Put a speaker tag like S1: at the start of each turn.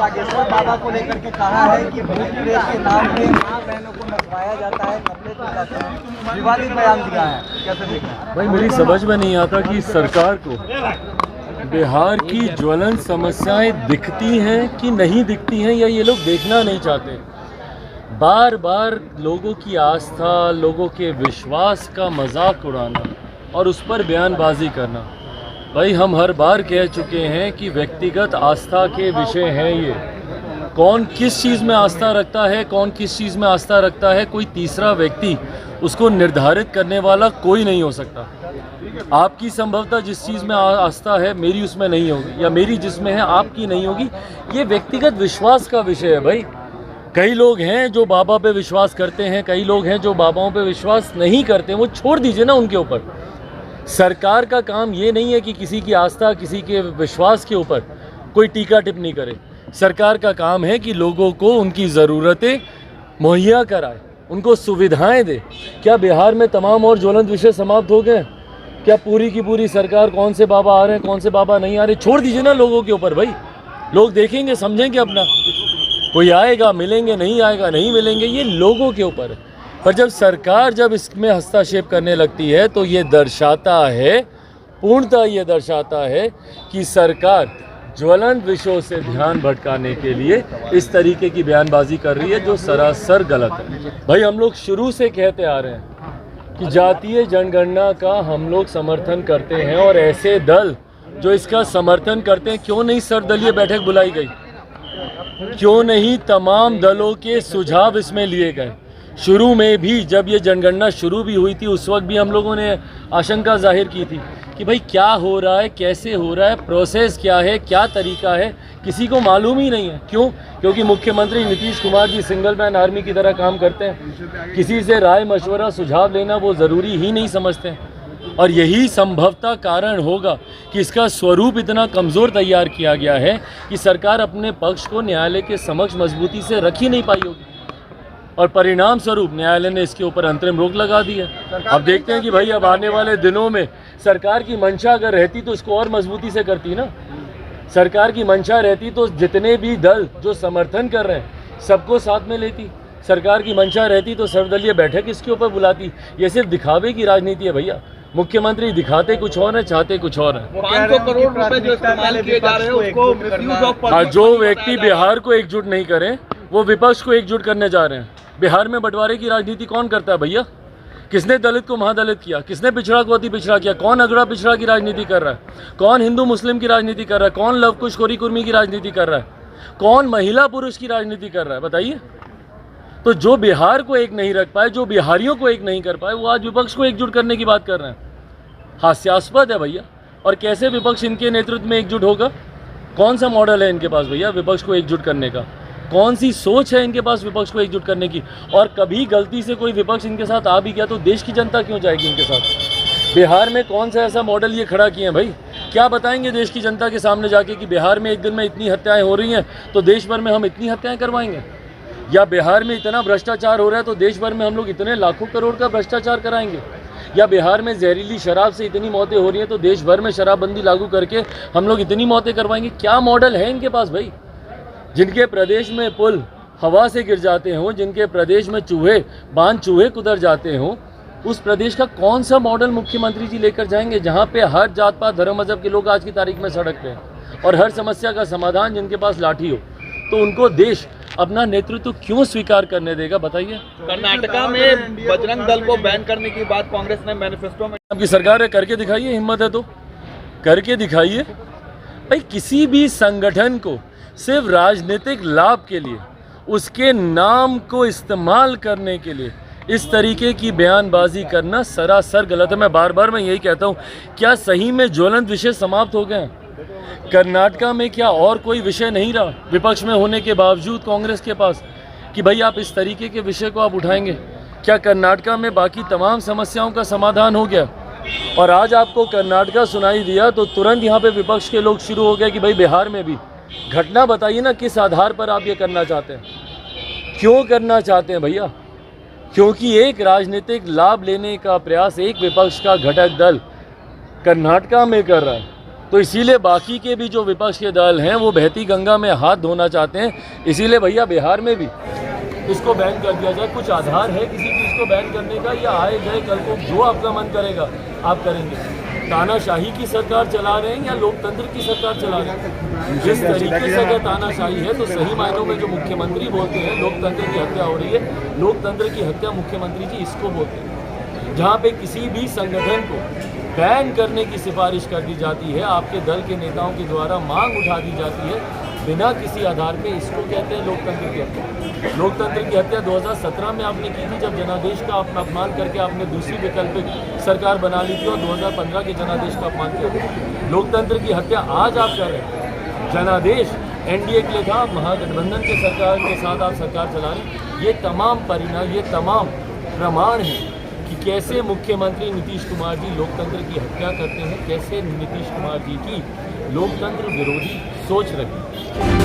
S1: बागेश्वर बाबा को लेकर के कहा है कि भूत प्रेत के नाम पे मां बहनों को नचवाया जाता है, कपड़े तो जाते हैं, विवादित बयान दिया है, कैसे देख रहे हैं?
S2: भाई मेरी समझ में नहीं आता कि सरकार को बिहार की ज्वलंत समस्याएं दिखती हैं कि नहीं दिखती हैं, या ये लोग देखना नहीं चाहते। बार बार लोगों की आस्था, लोगों के विश्वास का मजाक उड़ाना और उस पर बयानबाजी करना। भाई हम हर बार कह चुके हैं कि व्यक्तिगत आस्था के विषय हैं ये। कौन किस चीज़ में आस्था रखता है, कौन किस चीज़ में आस्था रखता है, कोई तीसरा व्यक्ति उसको निर्धारित करने वाला कोई नहीं हो सकता। आपकी संभवतः जिस चीज़ में आस्था है मेरी उसमें नहीं होगी, या मेरी जिसमें है आपकी नहीं होगी। ये व्यक्तिगत विश्वास का विषय है भाई। कई लोग हैं जो बाबा पे विश्वास करते हैं, कई लोग हैं जो बाबाओं पे विश्वास नहीं करते, वो छोड़ दीजिए ना उनके ऊपर। सरकार का काम ये नहीं है कि किसी की आस्था, किसी के विश्वास के ऊपर कोई टीका टिप्पणी करे। सरकार का काम है कि लोगों को उनकी ज़रूरतें मुहैया कराए, उनको सुविधाएं दे। क्या बिहार में तमाम और ज्वलंत विषय समाप्त हो गए? क्या पूरी की पूरी सरकार कौन से बाबा आ रहे हैं, कौन से बाबा नहीं आ रहे, छोड़ दीजिए ना लोगों के ऊपर भाई। लोग देखेंगे, समझेंगे अपना। कोई आएगा मिलेंगे, नहीं आएगा नहीं मिलेंगे, ये लोगों के ऊपर है। पर जब सरकार जब इसमें हस्तक्षेप करने लगती है तो ये दर्शाता है, पूर्णतः ये दर्शाता है कि सरकार ज्वलंत विषयों से ध्यान भटकाने के लिए इस तरीके की बयानबाजी कर रही है, जो सरासर गलत है। भाई हम लोग शुरू से कहते आ रहे हैं कि जातीय जनगणना का हम लोग समर्थन करते हैं, और ऐसे दल जो इसका समर्थन करते हैं, क्यों नहीं सर्वदलीय बैठक बुलाई गई, क्यों नहीं तमाम दलों के सुझाव इसमें लिए गए। शुरू में भी जब ये जनगणना शुरू भी हुई थी, उस वक्त भी हम लोगों ने आशंका जाहिर की थी कि भाई क्या हो रहा है, कैसे हो रहा है, प्रोसेस क्या है, क्या तरीका है, किसी को मालूम ही नहीं है। क्यों? क्योंकि मुख्यमंत्री Nitish Kumar ji single man army की तरह काम करते हैं। किसी से राय मशवरा सुझाव लेना वो ज़रूरी ही नहीं समझते हैं। और यही संभवतः कारण होगा कि इसका स्वरूप इतना कमज़ोर तैयार किया गया है कि सरकार अपने पक्ष को न्यायालय के समक्ष मजबूती से रख ही नहीं पाई होगी, और परिणाम स्वरूप न्यायालय ने इसके ऊपर अंतरिम रोक लगा दी है। अब देखते हैं कि भाई अब आने वाले दिनों में सरकार की मंशा अगर रहती तो इसको और मजबूती से करती ना। सरकार की मंशा रहती तो जितने भी दल जो समर्थन कर रहे हैं सबको साथ में लेती। सरकार की मंशा रहती तो सर्वदलीय बैठक इसके ऊपर बुलाती। ये सिर्फ दिखावे की राजनीति है भैया। मुख्यमंत्री दिखाते कुछ और है, चाहते कुछ और है।
S3: 500 करोड़ रुपए जो इस्तेमाल किए जा रहे हैं उसको
S2: जो व्यक्ति बिहार को एकजुट नहीं करें वो विपक्ष को एकजुट करने जा रहे हैं। बिहार में बंटवारे की राजनीति कौन करता है भैया? किसने दलित को महादलित किया? किसने पिछड़ा को अति पिछड़ा किया? कौन अगड़ा पिछड़ा की राजनीति कर रहा है? कौन हिंदू मुस्लिम की राजनीति कर रहा है? कौन लव कुश खोरी कुर्मी की राजनीति कर रहा है? कौन महिला पुरुष की राजनीति कर रहा है? बताइए। तो जो बिहार को एक नहीं रख पाए, जो बिहारियों को एक नहीं कर पाए, वो आज विपक्ष को एकजुट करने की बात कर रहे हैं। हास्यास्पद है भैया। और कैसे विपक्ष इनके नेतृत्व में एकजुट होगा? कौन सा मॉडल है इनके पास भैया विपक्ष को एकजुट करने का? कौन सी सोच है इनके पास विपक्ष को एकजुट करने की? और कभी गलती से कोई विपक्ष इनके साथ आ भी गया तो देश की जनता क्यों जाएगी इनके साथ? बिहार में कौन सा ऐसा मॉडल ये खड़ा किए हैं भाई? क्या बताएंगे देश की जनता के सामने जाके कि बिहार में एक दिन में इतनी हत्याएं हो रही हैं तो देश भर में हम इतनी हत्याएं करवाएंगे? या बिहार में इतना भ्रष्टाचार हो रहा है तो देश भर में हम लोग इतने लाखों करोड़ का भ्रष्टाचार कराएंगे? या बिहार में जहरीली शराब से इतनी मौतें हो रही हैं तो देश भर में शराबबंदी लागू करके हम लोग इतनी मौतें करवाएंगे? क्या मॉडल है इनके पास भाई? जिनके प्रदेश में पुल हवा से गिर जाते हों, जिनके प्रदेश में चूहे कुतर जाते हों, उस प्रदेश का कौन सा मॉडल मुख्यमंत्री जी लेकर जाएंगे जहां पे हर जात पात धर्म मजहब के लोग आज की तारीख में सड़क पे हैं और हर समस्या का समाधान जिनके पास लाठी हो? तो उनको देश अपना नेतृत्व क्यों स्वीकार करने देगा बताइए?
S3: कर्नाटका में बजरंग दल को बैन करने की बात कांग्रेस ने मैनिफेस्टो में।
S2: आपकी सरकार है, करके दिखाइए। हिम्मत है तो करके दिखाइए भाई। किसी भी संगठन को सिर्फ राजनीतिक लाभ के लिए, उसके नाम को इस्तेमाल करने के लिए इस तरीके की बयानबाजी करना सरासर गलत है। मैं बार यही कहता हूँ, क्या सही में ज्वलंत विषय समाप्त हो गए हैं? कर्नाटका में क्या और कोई विषय नहीं रहा विपक्ष में होने के बावजूद कांग्रेस के पास कि भाई आप इस तरीके के विषय को आप उठाएंगे? क्या कर्नाटका में बाकी तमाम समस्याओं का समाधान हो गया? और आज आपको कर्नाटका सुनाई दिया तो तुरंत यहाँ पे विपक्ष के लोग शुरू हो गए कि भाई बिहार में भी। घटना बताइए ना, किस आधार पर आप ये करना चाहते हैं? क्यों करना चाहते हैं भैया? क्योंकि एक राजनीतिक लाभ लेने का प्रयास एक विपक्ष का घटक दल कर्नाटका में कर रहा है तो इसीलिए बाकी के भी जो विपक्ष के दल हैं वो बहती गंगा में हाथ धोना चाहते हैं। इसीलिए भैया बिहार में भी इसको बैन कर दिया जाए। कुछ आधार है किसी चीज़ को बैन करने का, या आए गए कल को जो आपका मन करेगा आप करेंगे? तानाशाही की सरकार चला रहे हैं या लोकतंत्र की सरकार चला रहे हैं? जिस तरीके से अगर तानाशाही है तो सही मायनों में जो मुख्यमंत्री बोलते हैं लोकतंत्र की हत्या हो रही है, लोकतंत्र की हत्या मुख्यमंत्री जी इसको बोलते हैं। जहाँ पे किसी भी संगठन को बैन करने की सिफारिश कर दी जाती है, आपके दल के नेताओं के द्वारा मांग उठा दी जाती है बिना किसी आधार पे, इसको कहते हैं लोकतंत्र की हत्या। लोकतंत्र की हत्या 2017 में आपने की थी जब जनादेश का अपमान करके आपने दूसरी वैकल्पिक सरकार बना ली थी, और 2015 के जनादेश का अपमान किया। लोकतंत्र की हत्या आज आप कर रहे हैं। जनादेश एनडीए के लिए था, महागठबंधन के सरकार के साथ आप सरकार चला रहे हैं। ये तमाम परिणाम, ये तमाम प्रमाण हैं कि कैसे मुख्यमंत्री नीतीश कुमार जी लोकतंत्र की हत्या करते हैं, कैसे नीतीश कुमार जी की लोकतंत्र विरोधी सोच रही है।